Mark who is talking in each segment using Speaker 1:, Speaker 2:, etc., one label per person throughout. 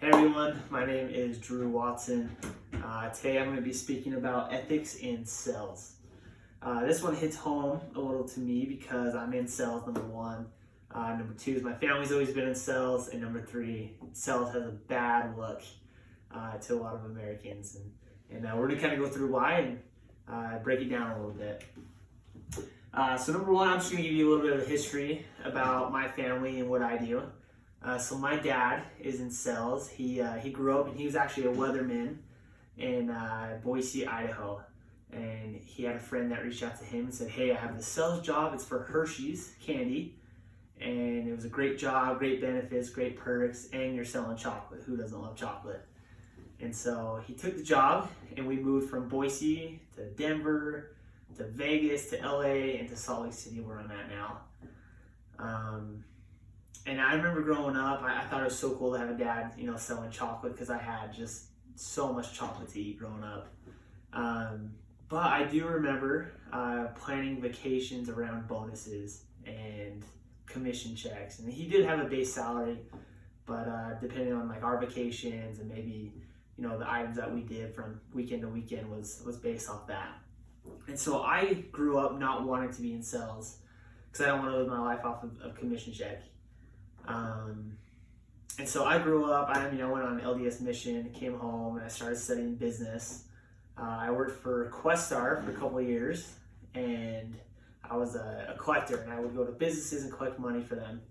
Speaker 1: Hey everyone, my name is Drew Watson. Today I'm going to be speaking about ethics in sales. This one hits home a little to me because I'm in sales, number one. Number two is my family's always been in sales. And number three, sales has a bad look to a lot of Americans. And we're going to kind of go through why and break it down a little bit. So number one, I'm just going to give you a little bit of a history about my family and what I do. So my dad is in sales. He grew up and he was actually a weatherman in Boise, Idaho. And he had a friend that reached out to him and said, hey, I have this sales job. It's for Hershey's candy. And it was a great job, great benefits, great perks, and you're selling chocolate. Who doesn't love chocolate? And so he took the job and we moved from Boise to Denver, to Vegas, to LA, and to Salt Lake City where I'm at now. And I remember growing up, I thought it was so cool to have a dad, selling chocolate because I had just so much chocolate to eat growing up. But I do remember planning vacations around bonuses and commission checks. And he did have a base salary, but depending on like our vacations and maybe, the items that we did from weekend to weekend was based off that. And so I grew up not wanting to be in sales because I don't want to live my life off of a commission check. And so I grew up, I went on an LDS mission, came home, and I started studying business. I worked for Questar for a couple of years, and I was a collector, and I would go to businesses and collect money for them.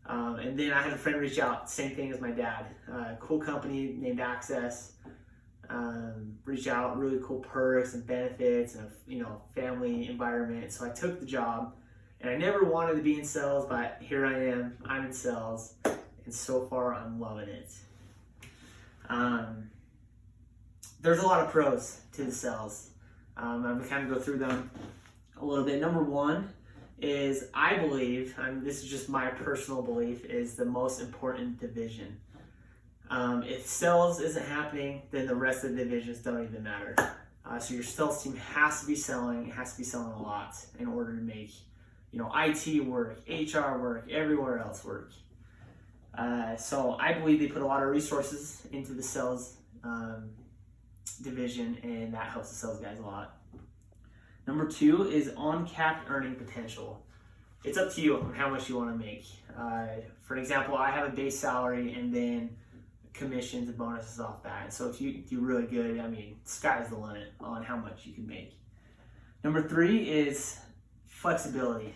Speaker 1: And then I had a friend reach out, same thing as my dad, cool company named Access, reach out, really cool perks and benefits and family environment. So I took the job. And I never wanted to be in sales, but here I am. I'm in sales, and so far I'm loving it. There's a lot of pros to the sales. I'm going to kind of go through them a little bit. Number one is I believe, this is just my personal belief, is the most important division. If sales isn't happening, then the rest of the divisions don't even matter. So your sales team has to be selling. It has to be selling a lot in order to make IT work, HR work, everywhere else work. So I believe they put a lot of resources into the sales division, and that helps the sales guys a lot. Number two is uncapped earning potential. It's up to you on how much you want to make. For example, I have a base salary and then commissions and bonuses off that. So if you do really good, sky's the limit on how much you can make. Number three is flexibility.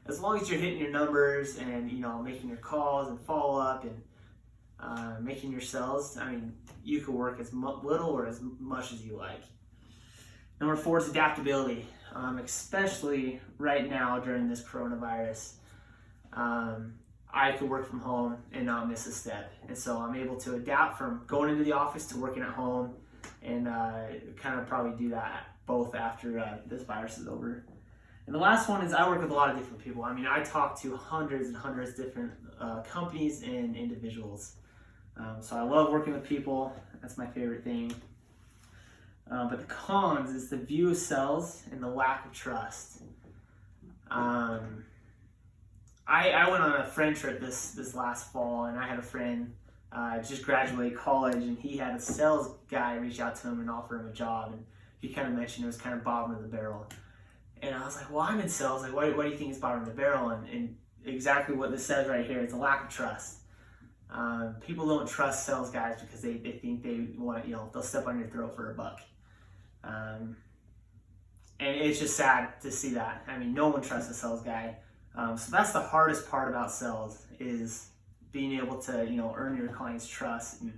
Speaker 1: As long as you're hitting your numbers and making your calls and follow up and making your sales, you can work as little or as much as you like. Number four is adaptability, especially right now during this coronavirus. I could work from home and not miss a step, and so I'm able to adapt from going into the office to working at home, and kind of probably do that both after this virus is over. And the last one is I work with a lot of different people. I talk to hundreds and hundreds of different companies and individuals. So I love working with people. That's my favorite thing. But the cons is the view of sales and the lack of trust. I went on a friend trip this last fall, and I had a friend just graduate college, and he had a sales guy reach out to him and offer him a job. And he kind of mentioned it was kind of bottom of the barrel. And I was like, well, I'm in sales. Like, what do you think is bottom of the barrel? And exactly what this says right here is a lack of trust. People don't trust sales guys because they think they want, they'll step on your throat for a buck. And it's just sad to see that. No one trusts a sales guy. So that's the hardest part about sales, is being able to, earn your client's trust and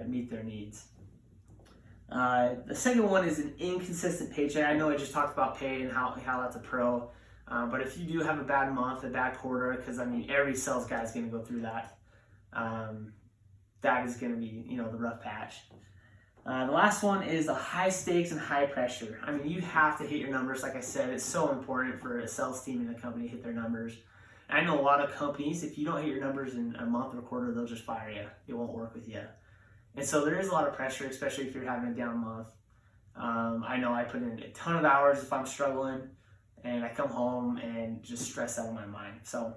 Speaker 1: meet their needs. The second one is an inconsistent paycheck. I know I just talked about pay and how that's a pro, but if you do have a bad month, a bad quarter, because every sales guy is going to go through that. That is going to be the rough patch. The last one is the high stakes and high pressure. You have to hit your numbers. Like I said, it's so important for a sales team in a company to hit their numbers. And I know a lot of companies, if you don't hit your numbers in a month or quarter, they'll just fire you. They won't work with you. And so there is a lot of pressure, especially if you're having a down month. I know I put in a ton of hours if I'm struggling, and I come home and just stress out of my mind. So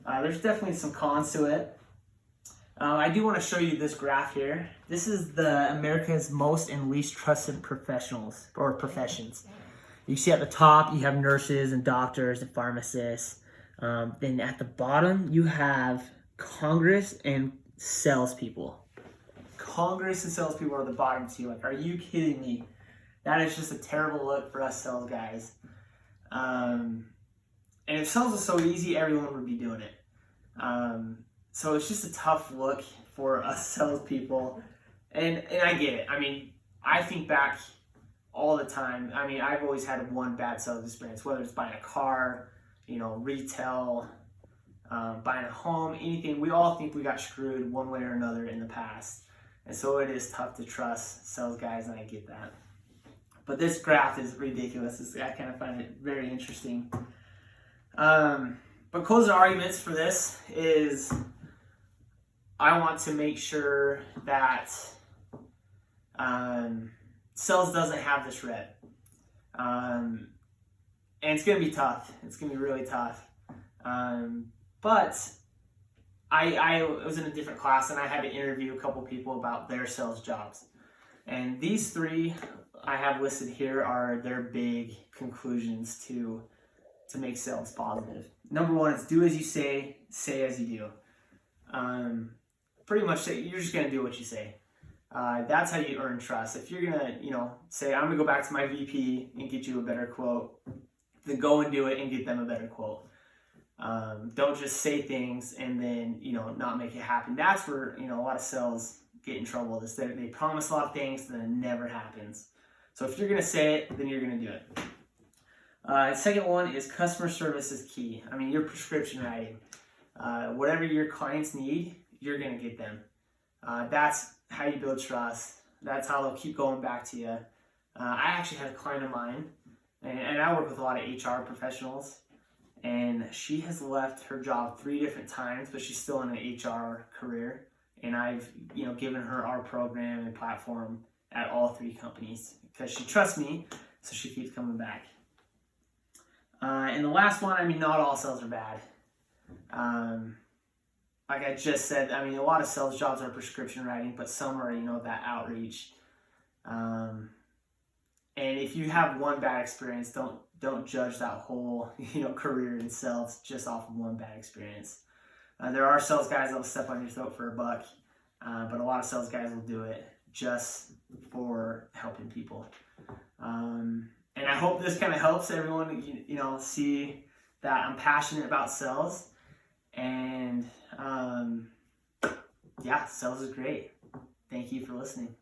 Speaker 1: there's definitely some cons to it. I do want to show you this graph here. This is the America's most and least trusted professionals or professions. You see at the top, you have nurses and doctors and pharmacists. Then at the bottom, you have Congress and salespeople. Congress and salespeople are the bottom two. Like, are you kidding me? That is just a terrible look for us sales guys. And if sales was so easy, everyone would be doing it. So it's just a tough look for us salespeople. And I get it. I mean, I think back all the time. I mean, I've always had one bad sales experience, whether it's buying a car, retail, buying a home, anything. We all think we got screwed one way or another in the past. And so it is tough to trust sales guys, and I get that. But this graph is ridiculous. I kind of find it very interesting. But closing arguments for this is I want to make sure that sales doesn't have this rep. And it's going to be tough. It's going to be really tough. But I was in a different class, and I had to interview a couple people about their sales jobs. And these three I have listed here are their big conclusions to make sales positive. Number one is do as you say as you do. Pretty much you're just going to do what you say. That's how you earn trust. If you're going to, say, I'm going to go back to my VP and get you a better quote, then go and do it and get them a better quote. Don't just say things and then, not make it happen. That's where, a lot of sales get in trouble. They promise a lot of things and then it never happens. So if you're going to say it, then you're going to do it. The second one is customer service is key. I mean, your prescription writing. Whatever your clients need, you're going to get them. That's how you build trust. That's how they'll keep going back to you. I actually had a client of mine, and I work with a lot of HR professionals, and she has left her job 3 different times, but she's still in an HR career. And I've, given her our program and platform at all 3 companies because she trusts me, so she keeps coming back. And the last one, I mean, not all sales are bad. Like I just said, I mean, a lot of sales jobs are prescription writing, but some are, that outreach. And if you have one bad experience, don't judge that whole, career in sales just off of one bad experience. There are sales guys that will step on your throat for $1, but a lot of sales guys will do it just for helping people. And I hope this kind of helps everyone, see that I'm passionate about sales. And sales is great. Thank you for listening.